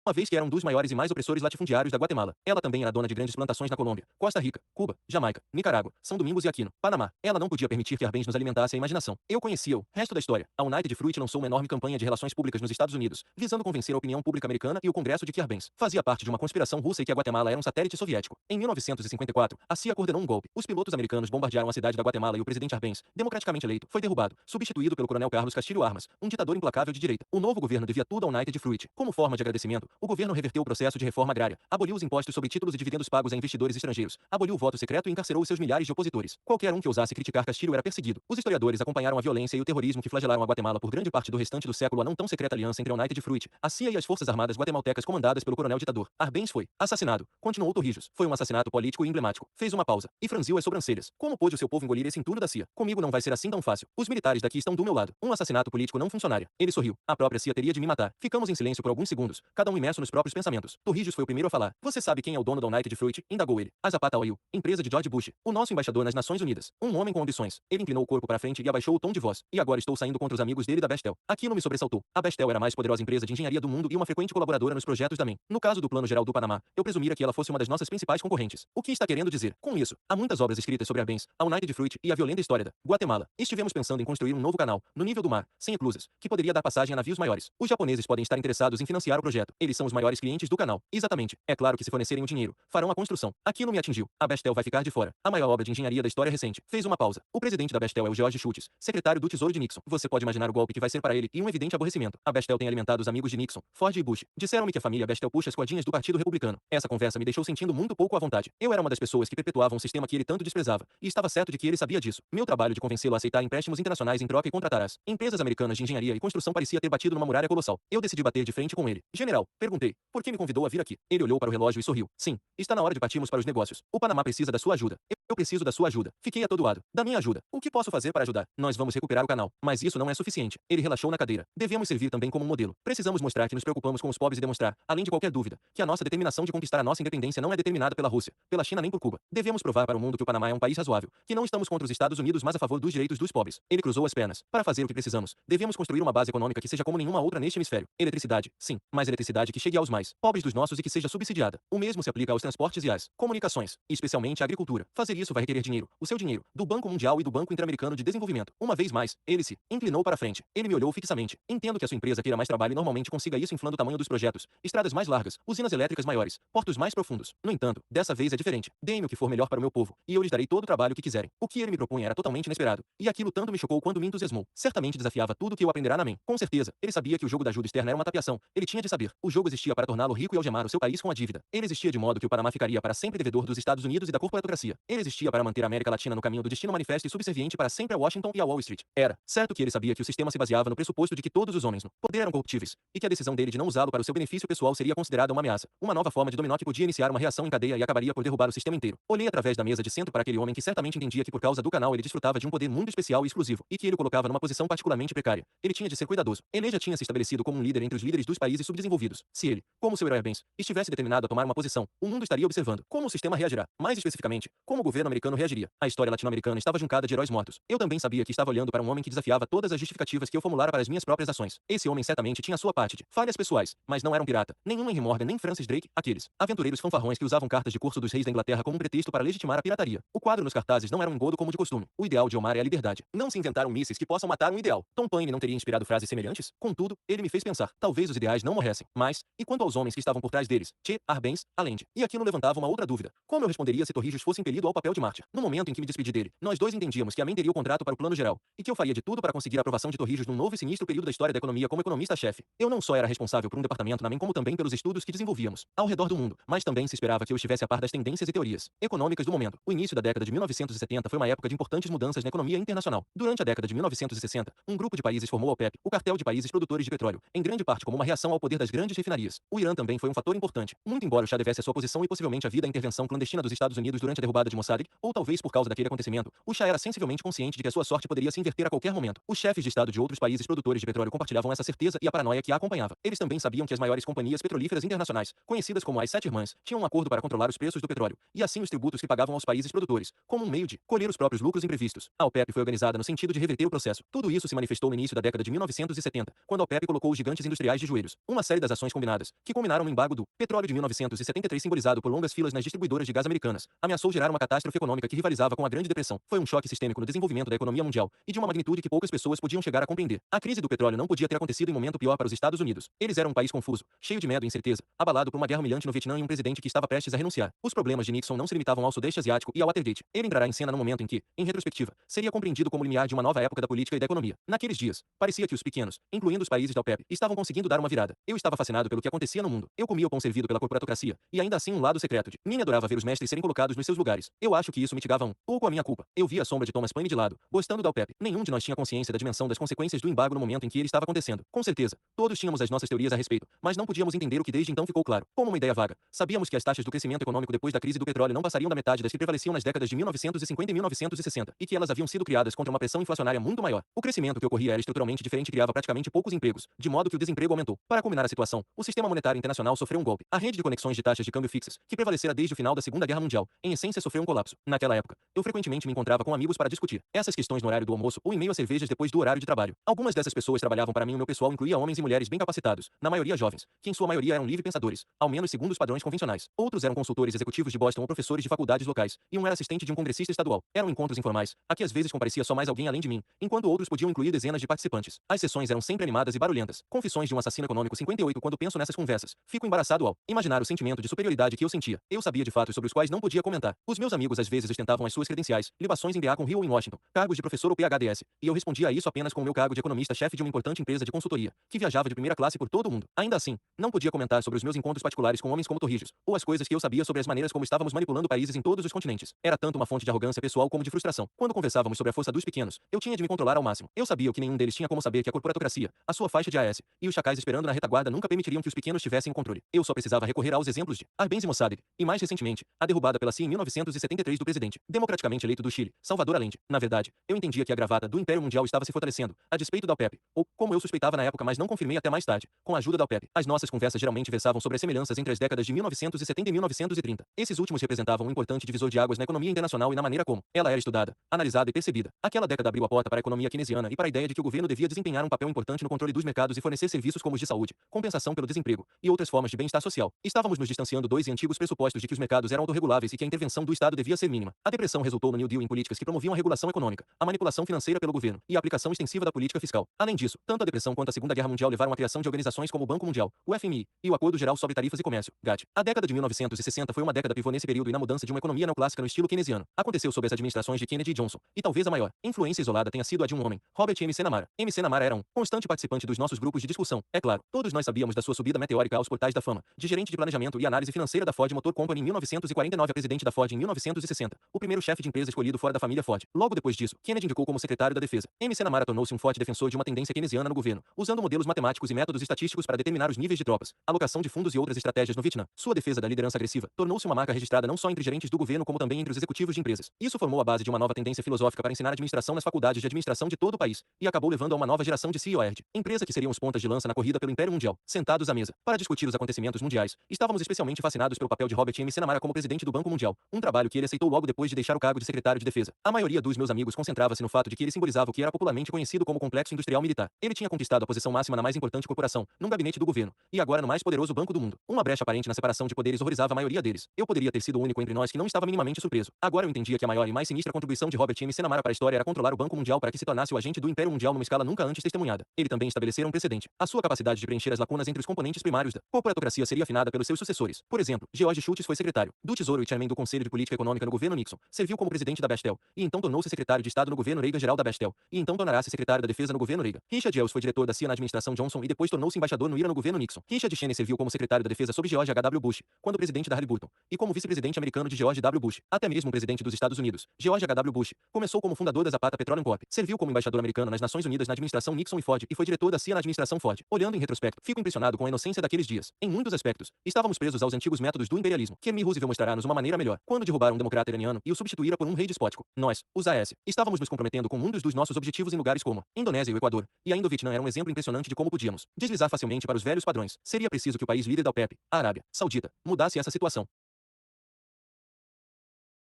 uma vez que era um dos maiores e mais opressores latifundiários da Guatemala. Ela também era dona de grandes plantações na Colômbia, Costa Rica, Cuba, Jamaica, Nicarágua, São Domingos e Aquino, Panamá. Ela não podia permitir que Arbenz nos alimentasse a imaginação. Eu conhecia-o. Resto da história. A United Fruit lançou uma enorme campanha de relações públicas nos Estados Unidos, visando convencer a opinião pública americana e o Congresso de que Arbenz fazia parte de uma conspiração russa e que a Guatemala era um satélite soviético. Em 1954, a CIA coordenou um golpe. Os pilotos americanos bombardearam a cidade da Guatemala e o presidente Arbenz, democraticamente eleito, foi derrubado, substituído pelo coronel Carlos Castilho Armas, um ditador implacável de direita. O novo governo devia tudo à United Fruit. Como forma de agradecimento, o governo reverteu o processo de reforma agrária, aboliu os impostos sobre títulos e dividendos pagos a investidores estrangeiros, aboliu o voto secreto e encarcerou seus milhares de opositores. Qualquer um que ousasse criticar Castilho era perseguido. Os historiadores acompanharam a violência e o terrorismo que flagelaram a Guatemala por grande parte do restante do século, a não tão secreta aliança entre a United Fruit, a CIA e as forças armadas guatemaltecas comandadas pelo coronel ditador Arbenz foi assassinado. Continuou Torrijos. Foi um assassinato político e emblemático. Fez uma pausa e franziu as sobrancelhas. Como pôde o seu povo engolir esse entulho da CIA? Comigo não vai ser assim tão fácil. Os militares daqui estão do meu lado. Um assassinato político não funcionaria. Ele sorriu. A própria CIA teria de me matar. Ficamos em silêncio por alguns segundos, cada um imerso nos próprios pensamentos. Torrijos foi o primeiro a falar. Você sabe quem é o dono da United Fruit? Indagou ele. A Zapata Oil, empresa de George Bush, o nosso embaixador nas Nações Unidas. Um homem com ambições. Ele inclinou o corpo para frente e abaixou o tom de voz. E agora estou saindo contra os amigos dele da Bestel. Aquilo me sobressaltou. A Bestel era a mais poderosa empresa de engenharia do mundo e uma frequente colaboradora nos projetos da MEN. No caso do Plano Geral do Panamá, eu presumira que ela fosse uma das nossas principais concorrentes. O que está querendo dizer com isso? Há muitas obras escritas sobre Arbenz, a United Fruit e a violenta história da Guatemala. Estivemos pensando em construir um novo canal, no nível do mar, sem eclusas, que poderia dar passagem a navios maiores. Os japoneses podem estar interessados em financiar o projeto. Eles são os maiores clientes do canal. Exatamente. É claro que se fornecerem o dinheiro, farão a construção. Aquilo me atingiu. A Bestel vai ficar de fora. A maior obra de engenharia da história recente. Fez uma pausa. O presidente da Bestel é o George Shultz, secretário do Tesouro de Nixon. Você pode imaginar o golpe que vai ser para ele e um evidente aborrecimento. A Bestel tem alimentado os amigos de Nixon, Ford e Bush. Disseram-me que a família Bestel puxa as cordinhas do Partido Republicano. Essa conversa me deixou sentindo muito pouco à vontade. Eu era uma das pessoas que perpetuavam um sistema que ele tanto desprezava, e estava certo de que ele sabia disso. Meu trabalho de convencê-lo a aceitar empréstimos internacionais em troca e contratar as empresas americanas de engenharia e construção parecia ter batido numa muralha colossal. Eu decidi bater de frente com ele. General, perguntei, por que me convidou a vir aqui? Ele olhou para o relógio e sorriu. Sim, está na hora de partirmos para os negócios. O Panamá precisa da sua ajuda. Eu preciso da sua ajuda. Fiquei atordoado. Da minha ajuda. O que posso fazer para ajudar? Nós vamos recuperar o canal. Mas isso não é suficiente. Ele relaxou na cadeira. Devemos servir também como um modelo. Precisamos mostrar que nos preocupamos com os pobres e demonstrar, além de qualquer dúvida, que a nossa determinação de conquistar a nossa independência não é determinada pela Rússia, pela China nem por Cuba. Devemos provar para o mundo que o Panamá é um país razoável, que não estamos contra os Estados Unidos, mas a favor dos direitos dos pobres. Ele cruzou as pernas. Para fazer o que precisamos, devemos construir uma base econômica que seja como nenhuma outra neste hemisfério. Eletricidade, sim, mas eletricidade que chegue aos mais pobres dos nossos e que seja subsidiada. O mesmo se aplica aos transportes e às comunicações, e especialmente à agricultura. Fazer isso vai requerer dinheiro, o seu dinheiro, do Banco Mundial e do Banco Interamericano de Desenvolvimento. Uma vez mais, ele se inclinou para frente. Ele me olhou fixamente. Entendo que a sua empresa queira mais trabalho e normalmente consiga isso inflando o tamanho dos projetos, estradas mais largas, usinas elétricas maiores, portos mais profundos. No entanto, dessa vez é diferente. Deem-me o que for melhor para o meu povo, e eu lhes darei todo o trabalho que quiserem. O que ele me propunha era totalmente inesperado, e aquilo tanto me chocou quanto me entusiasmou. Certamente desafiava tudo o que eu aprenderá na MEN. Com certeza, ele sabia que o jogo da ajuda externa era uma tapiação. Ele tinha de saber. O jogo existia para torná-lo rico e algemar o seu país com a dívida. Ele existia de modo que o Panamá ficaria para sempre devedor dos Estados Unidos e da corporatocracia. Ele existia para manter a América Latina no caminho do destino manifesto e subserviente para sempre a Washington e a Wall Street. Era certo que ele sabia que o sistema se baseava no pressuposto de que todos os homens no poder eram corruptíveis, e que a decisão dele de não usá-lo para o seu benefício pessoal seria considerada uma ameaça, uma nova forma de dominó que podia iniciar uma reação em cadeia e acabaria por derrubar o sistema inteiro. Olhei através da mesa de centro para aquele homem que certamente entendia que por causa do canal ele desfrutava de um poder muito especial e exclusivo, e que ele o colocava numa posição particularmente precária. Ele tinha de ser cuidadoso. Ele já tinha se estabelecido como um líder entre os líderes dos países subdesenvolvidos. Se ele, como seu herói Arbenz, estivesse determinado a tomar uma posição, o mundo estaria observando como o sistema reagirá. Mais especificamente, como o governo americano reagiria. A história latino-americana estava juncada de heróis mortos. Eu também sabia que estava olhando para um homem que desafiava todas as justificativas que eu formulara para as minhas próprias ações. Esse homem certamente tinha sua parte de falhas pessoais, mas não era um pirata, nenhum Henry Morgan nem Francis Drake, aqueles aventureiros fanfarrões que usavam cartas de curso dos reis da Inglaterra como um pretexto para legitimar a pirataria. O quadro nos cartazes não era um engodo como de costume. O ideal de Omar é a liberdade. Não se inventaram mísseis que possam matar um ideal. Tom Paine não teria inspirado frases semelhantes? Contudo, ele me fez pensar. Talvez os ideais não morressem. Mas, e quanto aos homens que estavam por trás deles? Che, Arbenz, Allende. E aquilo levantava uma outra dúvida. Como eu responderia se Torrijos fosse impelido ao papel de mártir? No momento em que me despedi dele, nós dois entendíamos que a MEN teria o contrato para o Plano Geral, e que eu faria de tudo para conseguir a aprovação de Torrijos num novo e sinistro período da história da economia como economista-chefe. Eu não só era responsável por um departamento na MEN como também pelos estudos que desenvolvíamos ao redor do mundo, mas também se esperava que eu estivesse a par das tendências e teorias econômicas do momento. O início da década de 1970 foi uma época de importantes mudanças na economia internacional. Durante a década de 1960, um grupo de países formou a OPEP, o cartel de países produtores de petróleo, em grande parte como uma reação ao poder das grandes refinarias. O Irã também foi um fator importante, muito embora o Shah devesse a sua posição e possivelmente a vida à intervenção clandestina dos Estados Unidos durante a derrubada de Mossack Mossadegh, ou talvez por causa daquele acontecimento, o Shah era sensivelmente consciente de que a sua sorte poderia se inverter a qualquer momento. Os chefes de estado de outros países produtores de petróleo compartilhavam essa certeza e a paranoia que a acompanhava. Eles também sabiam que as maiores companhias petrolíferas internacionais, conhecidas como as Sete Irmãs, tinham um acordo para controlar os preços do petróleo, e assim os tributos que pagavam aos países produtores, como um meio de colher os próprios lucros imprevistos. A OPEP foi organizada no sentido de reverter o processo. Tudo isso se manifestou no início da década de 1970, quando a OPEP colocou os gigantes industriais de joelhos. Uma série das ações combinadas, que culminaram no embargo do petróleo de 1973, simbolizado por longas filas nas distribuidoras de gás americanas, ameaçou gerar uma catástrofe econômica que rivalizava com a Grande Depressão. Foi um choque sistêmico no desenvolvimento da economia mundial e de uma magnitude que poucas pessoas podiam chegar a compreender. A crise do petróleo não podia ter acontecido em momento pior para os Estados Unidos. Eles eram um país confuso, cheio de medo e incerteza, abalado por uma guerra humilhante no Vietnã e um presidente que estava prestes a renunciar. Os problemas de Nixon não se limitavam ao Sudeste Asiático e ao Watergate. Ele entrará em cena no momento em que, em retrospectiva, seria compreendido como limiar de uma nova época da política e da economia. Naqueles dias, parecia que os pequenos, incluindo os países da OPEP, estavam conseguindo dar uma virada. Eu estava fascinado pelo que acontecia no mundo. Eu comia o pão servido pela corporatocracia, e ainda assim um lado secreto de mim adorava ver os mestres serem colocados nos seus lugares. Eu acho que isso mitigava um pouco a minha culpa. Eu via a sombra de Thomas Paine de lado, gostando da OPEP. Nenhum de nós tinha consciência da dimensão das consequências do embargo no momento em que ele estava acontecendo. Com certeza, todos tínhamos as nossas teorias a respeito, mas não podíamos entender o que desde então ficou claro, como uma ideia vaga. Sabíamos que as taxas do crescimento econômico depois da crise do petróleo não passariam da metade das que prevaleciam nas décadas de 1950 e 1960, e que elas haviam sido criadas contra uma pressão inflacionária muito maior. O crescimento que ocorria era estruturalmente diferente e criava praticamente poucos empregos, de modo que o desemprego aumentou. Para combinar a situação, o sistema monetário internacional sofreu um golpe. A rede de conexões de taxas de câmbio fixas, que prevalecera desde o final da Segunda Guerra Mundial, em essência sofreu um colapso. Naquela época, eu frequentemente me encontrava com amigos para discutir essas questões no horário do almoço ou em meio a cervejas depois do horário de trabalho. Algumas dessas pessoas trabalhavam para mim e o meu pessoal incluía homens e mulheres bem capacitados, na maioria jovens, que em sua maioria eram livre-pensadores, ao menos segundo os padrões convencionais. Outros eram consultores executivos de Boston ou professores de faculdades locais, e um era assistente de um congressista estadual. Eram encontros informais, a que às vezes comparecia só mais alguém além de mim, enquanto outros podiam incluir dezenas de participantes. As sessões eram sempre animadas e barulhentas. Confissões de um assassino econômico 58. Quando penso nessas conversas, fico embaraçado ao imaginar o sentimento de superioridade que eu sentia. Eu sabia de fatos sobre os quais não podia comentar. Os meus amigos às vezes ostentavam as suas credenciais, libações em Beacon Hill ou em Washington, cargos de professor ou PhDs, e eu respondia a isso apenas com o meu cargo de economista-chefe de uma importante empresa de consultoria, que viajava de primeira classe por todo o mundo. Ainda assim, não podia comentar sobre os meus encontros particulares com homens como Torrijos, ou as coisas que eu sabia sobre as maneiras como estávamos manipulando países em todos os continentes. Era tanto uma fonte de arrogância pessoal como de frustração. Quando conversávamos sobre a força dos pequenos, eu tinha de me controlar ao máximo. Eu sabia que nenhum deles tinha como saber que a corporatocracia, a sua faixa de AS, e os chacais esperando na retaguarda nunca permitiriam que os pequenos tivessem o controle. Eu só precisava recorrer aos exemplos de Arbenz e Mossadegh, e mais recentemente, a derrubada pela CIA em 1973 do presidente, democraticamente eleito do Chile, Salvador Allende. Na verdade, eu entendia que a gravata do Império Mundial estava se fortalecendo, a despeito da OPEP, ou, como eu suspeitava na época mas não confirmei até mais tarde, com a ajuda da OPEP. As nossas conversas geralmente versavam sobre as semelhanças entre as décadas de 1970 e 1930. Esses últimos representavam um importante divisor de águas na economia internacional e na maneira como ela era estudada, analisada e percebida. Aquela década abriu a porta para a economia keynesiana e para a ideia de que o governo devia desempenhar um papel importante no controle dos mercados e fornecer serviços como os de saúde, compensação pelo desemprego e outras formas de bem-estar social. Estávamos nos distanciando dos antigos pressupostos de que os mercados eram autorreguláveis e que a intervenção do Estado devia ser mínima. A depressão resultou no New Deal em políticas que promoviam a regulação econômica, a manipulação financeira pelo governo e a aplicação extensiva da política fiscal. Além disso, tanto a depressão quanto a Segunda Guerra Mundial levaram à criação de organizações como o Banco Mundial, o FMI e o Acordo Geral sobre Tarifas e Comércio, GATT. A década de 1960 foi uma década pivô nesse período e na mudança de uma economia neoclássica no estilo keynesiano. Aconteceu sob as administrações de Kennedy e Johnson, e talvez a maior influência isolada tenha sido a de um homem, Robert M. Namara. M. Namara era um constante participante dos nossos grupos de discussão. É claro, todos nós sabíamos da sua subida meteórica aos portais da fama, de gerente de planejamento e análise financeira da Ford Motor Company em 1949 a presidente da Ford em 1960, o primeiro chefe de empresa escolhido fora da família Ford. Logo depois disso, Kennedy indicou como secretário da Defesa. M. Namara tornou-se um forte defensor de uma tendência keynesiana no governo, usando modelos matemáticos e métodos estatísticos para determinar os níveis de tropas, alocação de fundos e outras estratégias no Vietnã. Sua defesa da liderança agressiva tornou-se uma marca registrada não só entre gerentes do governo como também entre os executivos de empresas. Isso formou a base de uma nova tendência filosófica para ensinar administração nas faculdades de administração de todo o país, e acabou levando a uma nova geração de CEOs, empresa que seriam os pontas de lança na corrida pelo Império Mundial. Sentados à mesa para discutir os acontecimentos mundiais, estávamos especialmente fascinados pelo papel de Robert M. Namara como presidente do Banco Mundial, um trabalho que ele aceitou logo depois de deixar o cargo de secretário de defesa. A maioria dos meus amigos concentrava-se no fato de que ele simbolizava o que era popularmente conhecido como complexo industrial militar. Ele tinha conquistado a posição máxima na mais importante corporação, num gabinete do governo, e agora no mais poderoso banco do mundo. Uma brecha aparente na separação de poderes horrorizava a maioria deles. Eu poderia ter sido o único entre nós que não estava minimamente surpreso. Agora eu entendia que a maior e mais sinistra contribuição de Robert M. Namara para a história era controlar o Banco Mundial para que se tornasse o agente do Império Mundial numa escala nunca antes testemunhada. Ele também estabelecera um precedente. A sua capacidade de preencher as lacunas entre os componentes primários da corporatocracia seria afinada pelos seus sucessores. Por exemplo, George Shultz foi secretário do Tesouro e chairman do Conselho de Política Econômica no governo Nixon, serviu como presidente da Bestel, e então tornou-se secretário de Estado no governo Reagan-geral da Bestel, e então tornará-se secretário da Defesa no governo Reagan. Richard Ells foi diretor da CIA na administração Johnson e depois tornou-se embaixador no IRA no governo Nixon. Richard Cheney serviu como secretário da Defesa sob George H. W. Bush, quando presidente da Halliburton, e como vice-presidente americano de George W. Bush. Até mesmo o presidente dos Estados Unidos, George H. W. Bush, começou como fundador da Zapata Petroleum Corp. Serviu como embaixador americano nas Nações Unidas na administração Nixon e Ford e foi diretor da CIA na administração Ford. Olhando em retrospecto, fico impressionado com a inocência daqueles dias. Em muitos aspectos, estávamos presos aos antigos métodos do imperialismo. Kenny Roosevelt mostrará-nos uma maneira melhor. Quando derrubaram um democrata iraniano e o substituíra por um rei despótico. Nós, os AS, estávamos nos comprometendo com muitos dos nossos objetivos em lugares como Indonésia e o Equador, e ainda o Vietnã era um exemplo impressionante de como podíamos deslizar facilmente para os velhos padrões. Seria preciso que o país líder da OPEP, a Arábia Saudita, mudasse essa situação.